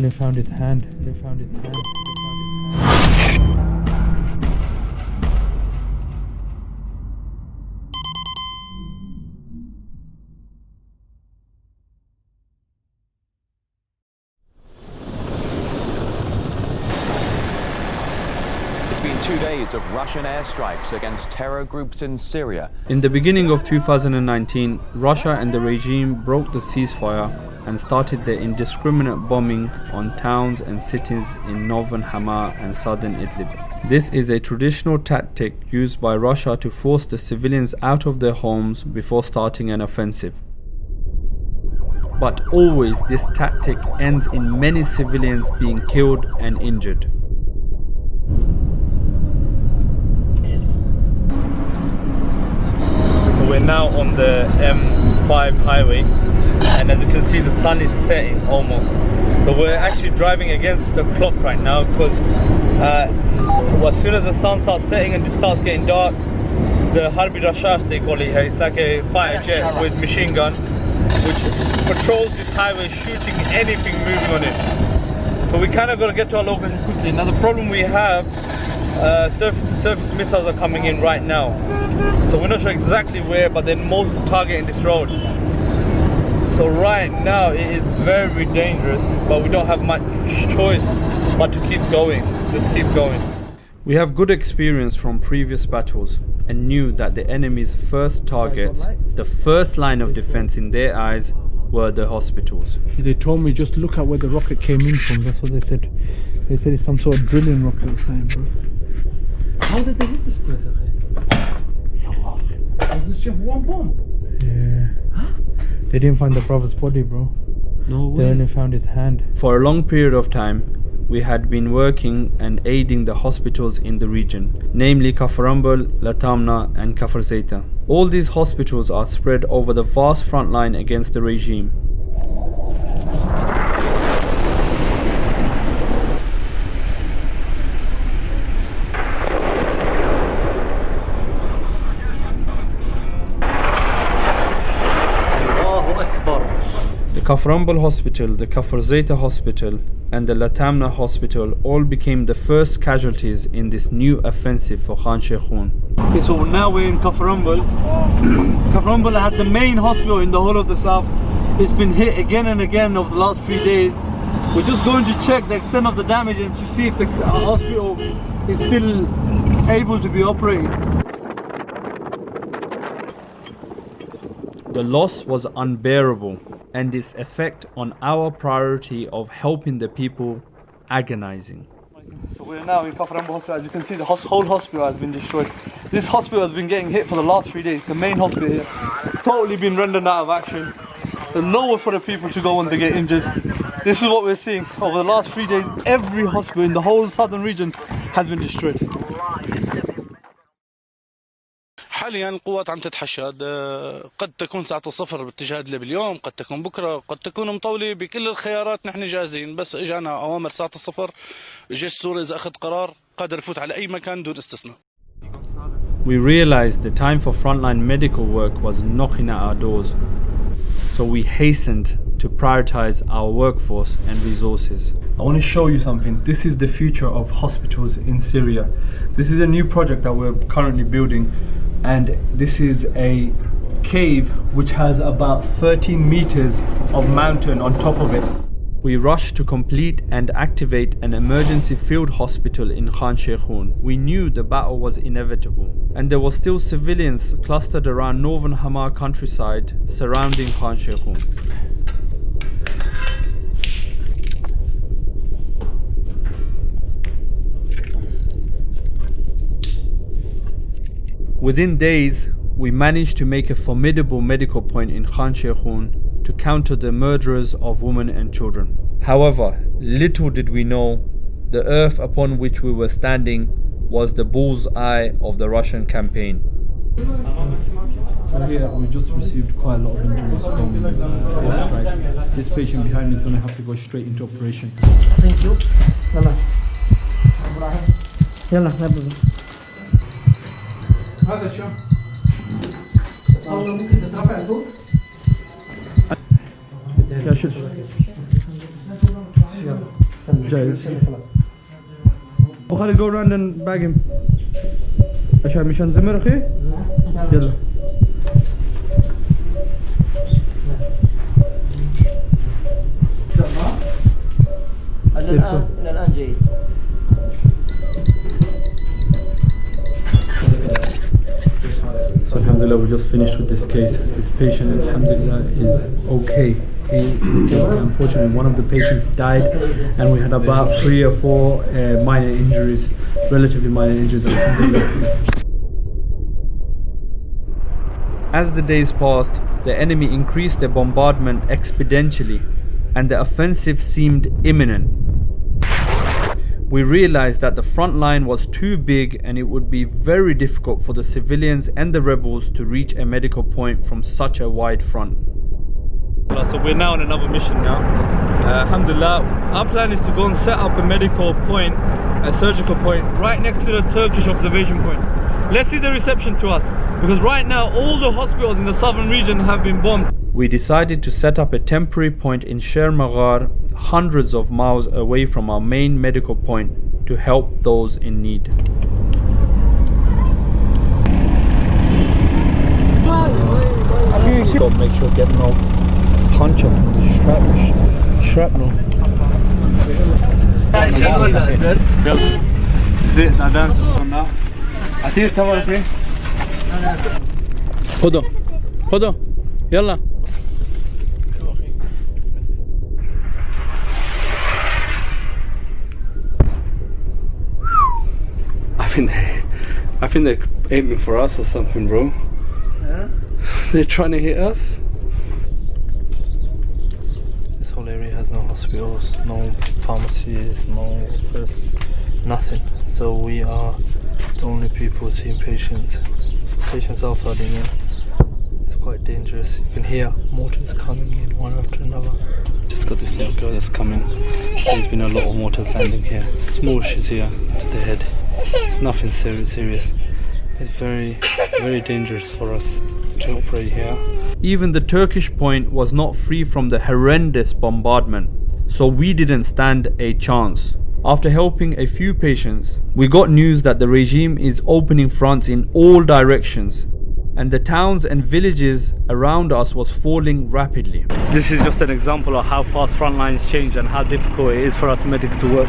They found his hand. They found his hand. It's been 2 days of Russian airstrikes against terror groups in Syria. In the beginning of 2019, Russia and the regime broke the ceasefire and started their indiscriminate bombing on towns and cities in northern Hama and southern Idlib. This is a traditional tactic used by Russia to force the civilians out of their homes before starting an offensive. But always this tactic ends in many civilians being killed and injured. So we're now on the M5 highway, and as you can see the sun is setting almost. So we're actually driving against the clock right now because as soon as the sun starts setting and it starts getting dark, the Harbi Rashash they call it here, it's like a fighter jet with machine gun which patrols this highway shooting anything moving on it. So we kind of got to get to our location quickly. Now the problem we have, surface missiles are coming in right now, so we're not sure exactly where, but they're mostly targeting this road. So right now it is very dangerous, but we don't have much choice but to keep going. Let's keep going. We have good experience from previous battles and knew that the enemy's first targets, the first line of defense in their eyes, were the hospitals. They told me just look at where the rocket came in from. That's what they said. They said it's some sort of drilling rocket or something, bro. How did they hit this place? Was this just one bomb? Yeah. Huh? They didn't find the brother's body, bro. No way. They only found his hand. For a long period of time, we had been working and aiding the hospitals in the region, namely Kaframbal, Latamna and Kafr Zayta. All these hospitals are spread over the vast front line against the regime. The Kaframbal Hospital, the Kafr Zayta Hospital and the Latamna Hospital all became the first casualties in this new offensive for Khan Sheikhoun. Okay, so now we're in Kaframbal. Kaframbal had the main hospital in the whole of the south. It's been hit again and again over the last 3 days. We're just going to check the extent of the damage and to see if the hospital is still able to be operated. The loss was unbearable, and its effect on our priority of helping the people agonizing. So we're now in Kaframbal Hospital. As you can see, the whole hospital has been destroyed. This hospital has been getting hit for the last 3 days. The main hospital here, totally been rendered out of action. There's nowhere for the people to go when they get injured. This is what we're seeing. Over the last 3 days, every hospital in the whole southern region has been destroyed. حاليا القوات عم تتحشد، قد تكون ساعة الصفر باتجاه إدلب اليوم، قد تكون بكرة، قد تكون مطولة. بكل الخيارات نحن جاهزين، بس اجانا أوامر ساعة الصفر. الجيش السوري إذا أخذ قرار قادر يفوت على أي مكان دون استثناء. We realized the time for frontline medical work was knocking at our doors, so we hastened to prioritize our workforce and resources. I want to show you something. This is the future of hospitals in Syria. This is a new project that we're currently building, and this is a cave which has about 13 meters of mountain on top of it. We rushed to complete and activate an emergency field hospital in Khan Sheikhoun. We knew the battle was inevitable, and there were still civilians clustered around northern Hama countryside surrounding Khan Sheikhoun. Within days, we managed to make a formidable medical point in Khan Sheikhoun to counter the murderers of women and children. However, little did we know, the earth upon which we were standing was the bull's eye of the Russian campaign. So here we just received quite a lot of injuries from airstrikes. This patient behind me is going to have to go straight into operation. Thank you. Yalla, هذا شو؟ والله ممكن تترفع الفوق؟ يا شوف جاهز. وخالد go around and bag him عشان مش هنزمر اخي. يلا. إلى الآن جيد. So alhamdulillah, we just finished with this case. This patient alhamdulillah is okay. Unfortunately, one of the patients died and we had about 3 or 4 minor injuries, relatively minor injuries, alhamdulillah. As the days passed, the enemy increased their bombardment exponentially and the offensive seemed imminent. We realized that the front line was too big and it would be very difficult for the civilians and the rebels to reach a medical point from such a wide front. So we're now on another mission now. Alhamdulillah, our plan is to go and set up a medical point, a surgical point, right next to the Turkish observation point. Let's see the reception to us, because right now all the hospitals in the southern region have been bombed. We decided to set up a temporary point in Sher Maghar, hundreds of miles away from our main medical point, to help those in need. Make sure get no punch of shrapnel. خدو يلا. I think they're aiming for us or something, bro. Yeah? They're trying to hit us. This whole area has no hospitals, no pharmacies, no nothing. So we are the only people seeing patients. Patients are flooding in. It's quite dangerous. You can hear mortars coming in one after another. Just got this little girl that's coming. There's been a lot of mortars landing here. Small shit here to the head. It's nothing serious. It's very dangerous for us to operate here. Even the Turkish point was not free from the horrendous bombardment, so we didn't stand a chance. After helping a few patients, we got news that the regime is opening fronts in all directions, and the towns and villages around us was falling rapidly. This is just an example of how fast front lines change and how difficult it is for us medics to work.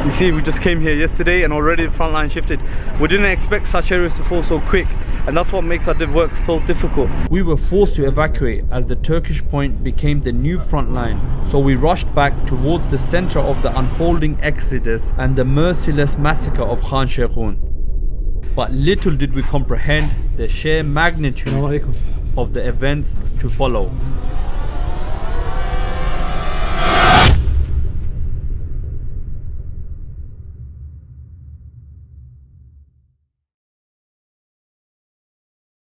You see, we just came here yesterday and already the front line shifted. We didn't expect such areas to fall so quick, and that's what makes our work so difficult. We were forced to evacuate as the Turkish point became the new front line, so we rushed back towards the center of the unfolding exodus and the merciless massacre of Khan Sheikhoun. But little did we comprehend the sheer magnitude of the events to follow.